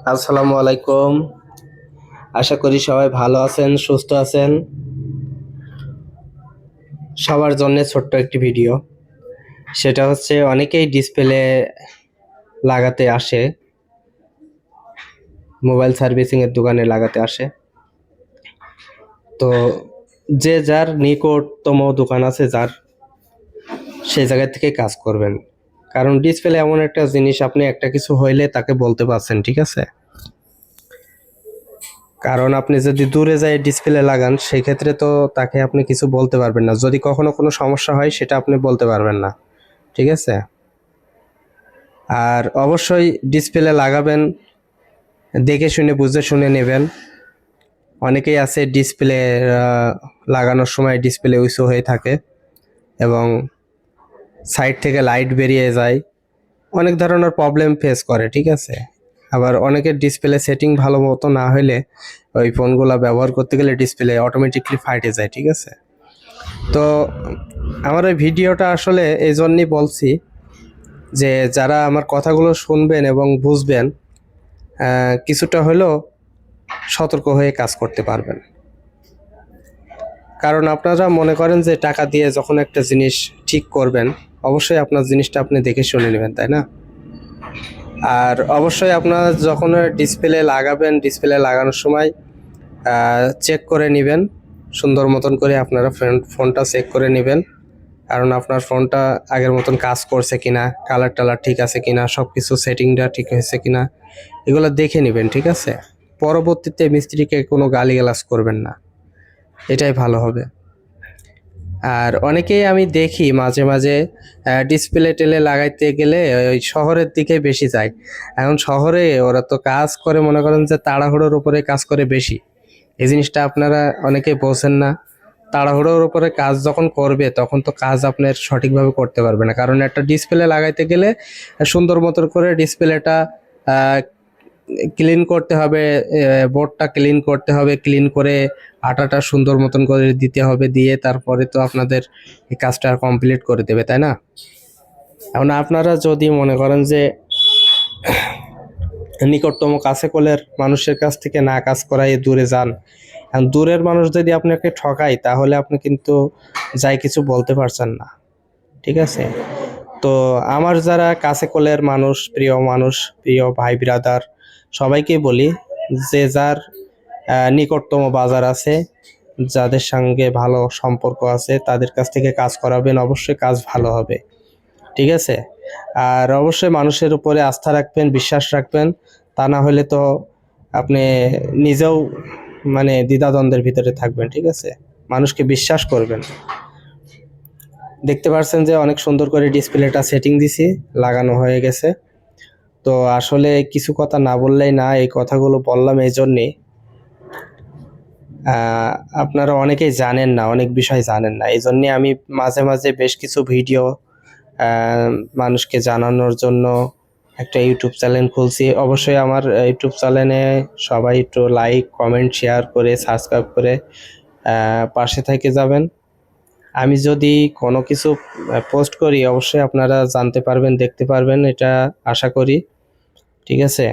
আসসালামু আলাইকুম। আশা করি সবাই ভালো আছেন, সুস্থ আছেন। সবার জন্য ছোট্ট একটি ভিডিও। সেটা হচ্ছে অনেকেই ডিসপ্লে লাগাতে আসে, মোবাইল সার্ভিসিং এর দোকানে লাগাতে আসে। তো যে যার নিকটতম দোকান আছে যার, সেই জায়গা থেকে কাজ করবেন। কারণ ডিসপ্লে এমন একটা জিনিস, আপনি একটা কিছু হইলে তাকে বলতে পারছেন, ঠিক আছে? কারণ আপনি যদি দূরে যায় ডিসপ্লে লাগান, সেই ক্ষেত্রে তো তাকে আপনি কিছু বলতে পারবেন না। যদি কখনো কোনো সমস্যা হয় সেটা আপনি বলতে পারবেন না, ঠিক আছে? আর অবশ্যই ডিসপ্লে লাগাবেন দেখে শুনে, বুঝে শুনে নেবেন। অনেকেই আছে ডিসপ্লে লাগানোর সময় ডিসপ্লে ইস্যু হয়ে থাকে এবং সাইড থেকে লাইট বেরিয়ে যায়, অনেক ধরনের প্রবলেম ফেস করে, ঠিক আছে? আবার অনেকের ডিসপ্লে সেটিং ভালো মতো না হলে ওই ফোনগুলো ব্যবহার করতে গেলে ডিসপ্লে অটোমেটিকলি ফাটে যায়, ঠিক আছে? তো আমার ওই ভিডিওটা আসলে এই জন্যই বলছি যে যারা আমার কথাগুলো শুনবেন এবং বুঝবেন, কিছুটা হলেও সতর্ক হয়ে কাজ করতে পারবেন। কারণ আপনারা মনে করেন যে টাকা দিয়ে যখন একটা জিনিস ঠিক করবেন, অবশ্যই আপনার জিনিসটা আপনি দেখে শুনে নেবেন, তাই না? আর অবশ্যই আপনারা যখন ডিসপ্লে লাগাবেন, ডিসপ্লে লাগানোর সময় চেক করে নেবেন সুন্দর মতন করে। আপনারা ফোনটা চেক করে নেবেন, কারণ আপনার ফোনটা আগের মতন কাজ করছে কিনা, কালার টালার ঠিক আছে কিনা, সব কিছু সেটিংটা ঠিক হয়েছে কিনা, এগুলো দেখে নেবেন, ঠিক আছে? পরবর্তীতে মিস্ত্রিকে কোনো গালিগালাজ করবেন না, এটাই ভালো হবে। আর অনেকেই আমি দেখি মাঝে মাঝে ডিসপ্লে টেলে লাগাইতে গেলে ওই শহরের দিকে বেশি যায়। এখন শহরে ওরা তো কাজ করে, মনে করেন যে তাড়াহুড়োর উপরে কাজ করে বেশি। এই জিনিসটা আপনারা অনেকেই বোঝেন না। তাড়াহুড়োর উপরে কাজ যখন করবে তখন তো কাজ আপনার সঠিকভাবে করতে পারবে না। কারণ একটা ডিসপ্লে লাগাইতে গেলে সুন্দর মতো করে ডিসপ্লেটা ক্লিন করতে হবে, বোর্ডটা ক্লিন করতে হবে, ক্লিন করে আটাটা সুন্দর মতন করে দিতে হবে, দিয়ে তারপরে তো আপনাদের এই কাজটা কমপ্লিট করে দেবে, তাই না? এখন আপনারা যদি মনে করেন যে নিকটতম কাছে কোলের মানুষের কাছ থেকে না কাজ করাই দূরে যান, এখন দূরের মানুষ যদি আপনাকে ঠকায় তাহলে আপনি কিন্তু যাই কিছু বলতে পারছেন না, ঠিক আছে? তো আমার যারা কাছে কোলের মানুষ, প্রিয় মানুষ, প্রিয় ভাই ব্রাদার, সবাইকে বলি যে যার নিকটতম বাজার আছে, যাদের সঙ্গে ভালো সম্পর্ক আছে, তাদের কাছ থেকে কাজ করাবেন, অবশ্যই কাজ ভালো হবে, ঠিক আছে? আর অবশ্যই মানুষের উপরে আস্থা রাখবেন, বিশ্বাস রাখবেন। তা না হলে তো আপনি নিজেও মানে দ্বিধাদ্বন্দ্বের ভিতরে থাকবেন, ঠিক আছে? মানুষকে বিশ্বাস করবেন। দেখতে পাচ্ছেন যে অনেক সুন্দর করে ডিসপ্লেটা সেটিং দিছি, লাগানো হয়ে গেছে। তো আসলে কিছু কথা না বললেই না, এই কথাগুলো বললাম এই জন্যে, আপনারা অনেকেই জানেন না, অনেক বিষয় জানেন না, এই জন্যে আমি মাঝে মাঝে বেশ কিছু ভিডিও মানুষকে জানানোর জন্য একটা ইউটিউব চ্যানেল খুলছি। অবশ্যই আমার ইউটিউব চ্যানেলে সবাই একটু লাইক, কমেন্ট, শেয়ার করে সাবস্ক্রাইব করে পাশে থেকে যাবেন। আমি যদি কোনো কিছু পোস্ট করি অবশ্যই আপনারা জানতে পারবেন, দেখতে পারবেন, এটা আশা করি, ঠিক আছে?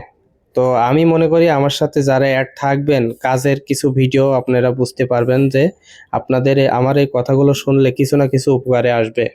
তো আমি মনে করি আমার সাথে যারা অ্যাড থাকবেন, কাজের কিছু ভিডিও আপনারা বুঝতে পারবেন যে আপনাদের আমার এই কথাগুলো শুনলে কিছু না কিছু উপকারে আসবে।